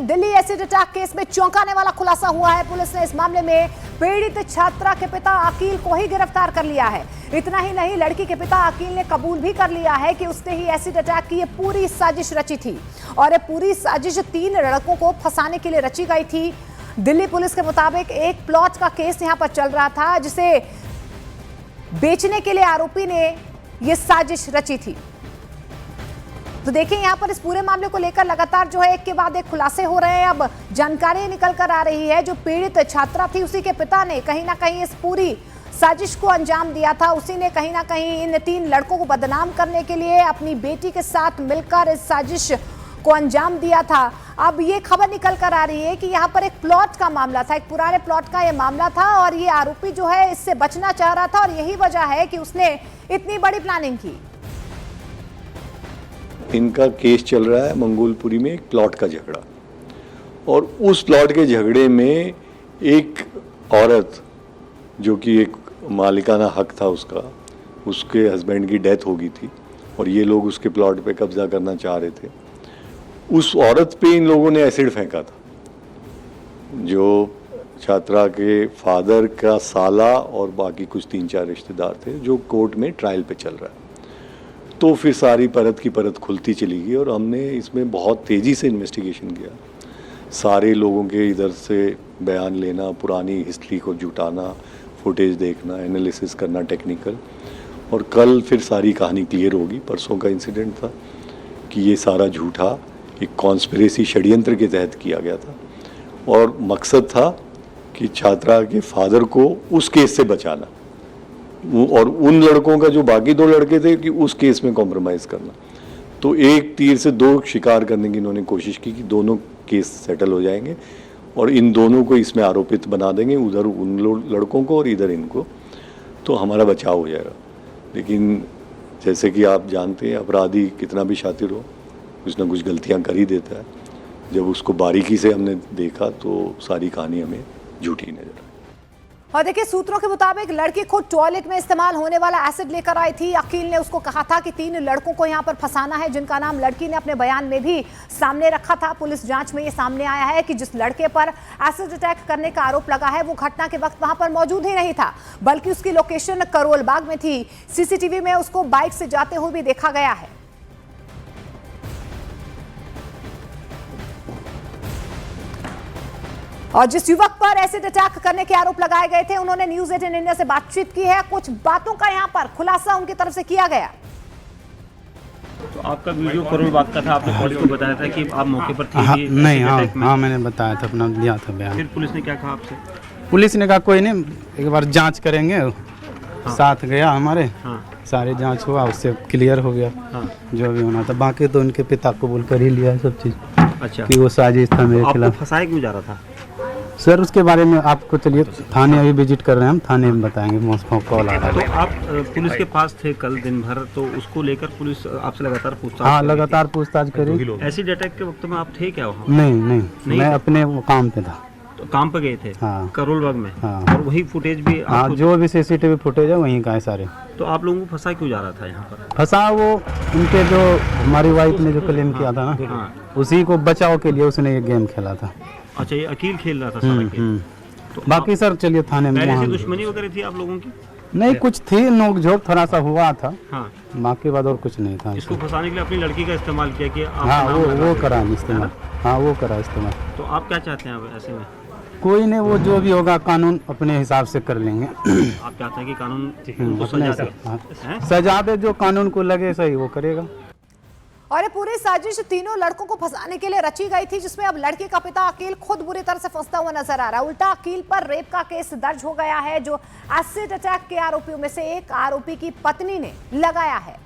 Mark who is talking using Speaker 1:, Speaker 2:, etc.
Speaker 1: Delhi acid attack case में चौंकाने वाला खुलासा हुआ है। पुलिस ने इस मामले में पीड़ित छात्रा के पिता अकील को ही गिरफ्तार कर लिया है। इतना ही नहीं, लड़की के पिता अकील ने कबूल भी कर लिया है कि उसने ही एसिड अटैक की ये पूरी साजिश रची थी और ये पूरी साजिश 3 लड़कों को फंसाने के लिए रची गई थी। दिल्ली पुलिस के मुताबिक एक प्लॉट का केस यहां पर चल रहा था जिसे बेचने के लिए आरोपी ने यह साजिश रची थी। तो देखिए यहां पर इस पूरे मामले को लेकर लगातार जो है एक के बाद एक खुलासे हो रहे हैं। अब जानकारी निकल कर आ रही है जो पीड़ित छात्रा थी उसी के पिता ने कहीं ना कहीं इस पूरी साजिश को अंजाम दिया था। उसी ने कहीं ना कहीं इन 3 लड़कों को बदनाम करने के लिए अपनी बेटी के साथ मिलकर इस साजिश को अंजाम दिया था। अब ये खबर निकल कर आ रही है कि यहाँ पर एक प्लॉट का मामला था, एक पुराने प्लॉट का ये मामला था और ये आरोपी जो है इससे बचना चाह रहा था और यही वजह है कि उसने इतनी बड़ी प्लानिंग की।
Speaker 2: इनका केस चल रहा है मंगोलपुरी में एक प्लॉट का झगड़ा, और उस प्लॉट के झगड़े में एक औरत जो कि एक मालिकाना हक था उसका, उसके हस्बैंड की डेथ हो गई थी और ये लोग उसके प्लॉट पे कब्जा करना चाह रहे थे। उस औरत पे इन लोगों ने एसिड फेंका था। जो छात्रा के फादर का साला और बाकी कुछ 3-4 रिश्तेदार थे जो कोर्ट में ट्रायल पे चल रहा है। तो फिर सारी परत की परत खुलती चली गई और हमने इसमें बहुत तेज़ी से इन्वेस्टिगेशन किया। सारे लोगों के इधर से बयान लेना, पुरानी हिस्ट्री को जुटाना, फुटेज देखना, एनालिसिस करना टेक्निकल, और कल फिर सारी कहानी क्लियर होगी। परसों का इंसिडेंट था कि ये सारा झूठा एक कॉन्स्पिरेसी षड्यंत्र के तहत किया गया था और मकसद था कि छात्रा के फादर को उस केस से बचाना और उन लड़कों का जो बाकी 2 लड़के थे कि उस केस में कॉम्प्रोमाइज़ करना। तो एक तीर से 2 शिकार करने की इन्होंने कोशिश की कि दोनों केस सेटल हो जाएंगे और इन दोनों को इसमें आरोपित बना देंगे, उधर उन लड़कों को और इधर इनको, तो हमारा बचाव हो जाएगा। लेकिन जैसे कि आप जानते हैं अपराधी कितना भी शातिर हो, कुछ ना कुछ गलतियां कर ही देता है। जब उसको बारीकी से हमने देखा तो सारी कहानी हमें झूठी नजर आई।
Speaker 1: और देखिए सूत्रों के मुताबिक लड़की खुद टॉयलेट में इस्तेमाल होने वाला एसिड लेकर आई थी। अकील ने उसको कहा था कि 3 लड़कों को यहां पर फंसाना है, जिनका नाम लड़की ने अपने बयान में भी सामने रखा था। पुलिस जांच में ये सामने आया है कि जिस लड़के पर एसिड अटैक करने का आरोप लगा है वो घटना के वक्त वहां पर मौजूद ही नहीं था, बल्कि उसकी लोकेशन करोल बाग में थी। सीसीटीवी में उसको बाइक से जाते हुए भी देखा गया है। और जिस युवक पर एसिड अटैक करने के आरोप लगाए गए थे उन्होंने न्यूज़ 18 इंडिया से बातचीत की है। कुछ बातों का यहां पर खुलासा उनकी तरफ से किया गया।
Speaker 3: तो आपका वीडियो करोल बाग का था, आपने पुलिस को बताया था कि आप मौके पर थे?
Speaker 4: हाँ, मैंने बताया था, अपना दिया था बयान।
Speaker 3: फिर पुलिस ने क्या कहा आपसे?
Speaker 4: पुलिस ने कहा कोई नहीं, एक बार जांच करेंगे।
Speaker 3: हाँ।
Speaker 4: साथ गया हमारे।
Speaker 3: हाँ।
Speaker 4: सारी जांच हुआ, उससे क्लियर हो गया।
Speaker 3: हाँ।
Speaker 4: जो भी होना था। बाकी तो उनके पिता कबूल कर ही लिया है सब चीज़।
Speaker 3: अच्छा,
Speaker 4: कि वो साजिश था मेरे खिलाफ।
Speaker 3: आपको फंसाया क्यों जा रहा था
Speaker 4: सर? उसके बारे में आपको चलिए थाने अभी विजिट कर रहे हैं, हम थाने में बताएंगे। मॉस्को कॉल आ रहा
Speaker 3: तो
Speaker 4: है।
Speaker 3: आप पुलिस के पास थे कल दिन भर, तो उसको लेकर पुलिस आपसे लगातार पूछताछ?
Speaker 4: हाँ, लगातार पूछताछ करी।
Speaker 3: एसिड अटैक के वक्त में आप थे क्या वहाँ?
Speaker 4: नहीं, मैं अपने काम पे था।
Speaker 3: तो काम पे गए थे?
Speaker 4: हाँ।
Speaker 3: करोल बाग में?
Speaker 4: हाँ।
Speaker 3: और वही फुटेज भी
Speaker 4: हाँ, जो भी सीसीटीवी फुटेज है वहीं का है सारे।
Speaker 3: तो आप लोगों को फंसा क्यों जा रहा था यहाँ पर?
Speaker 4: फंसा वो उनके जो हमारी वाइफ ने जो क्लेम किया था ना,
Speaker 3: हाँ।
Speaker 4: उसी को बचाव के लिए उसने ये गेम खेला था।
Speaker 3: अच्छा, ये अकील खेल रहा था सारा खेल। तो
Speaker 4: बाकी सर चलिए थाने में।
Speaker 3: पहले से दुश्मनी वगैरह थी आप लोगों की?
Speaker 4: नहीं, कुछ थी, नोक-झोंक थोड़ा सा हुआ था।
Speaker 3: हाँ।
Speaker 4: बाकी बाद और कुछ नहीं था।
Speaker 3: इसको फंसाने के लिए अपनी लड़की का इस्तेमाल किया कि आप
Speaker 4: हाँ, वो करा इस्तेमाल। हाँ, वो करा इस्तेमाल।
Speaker 3: तो आप क्या चाहते हैं अब ऐसे में?
Speaker 4: कोई नहीं, वो जो भी होगा कानून अपने हिसाब से कर लेंगे।
Speaker 3: आप चाहते हैं कि कानून उनको
Speaker 4: अपने
Speaker 3: सजा दे?
Speaker 4: हाँ, सजा दे, जो कानून को लगे सही वो करेगा।
Speaker 1: और ये पूरी साजिश 3 लड़कों को फंसाने के लिए रची गई थी, जिसमें अब लड़के का पिता अकील खुद बुरी तरह से फंसता हुआ नजर आ रहा है। उल्टा अकील पर रेप का केस दर्ज हो गया है, जो एसिड अटैक के आरोपियों में से एक आरोपी की पत्नी ने लगाया है।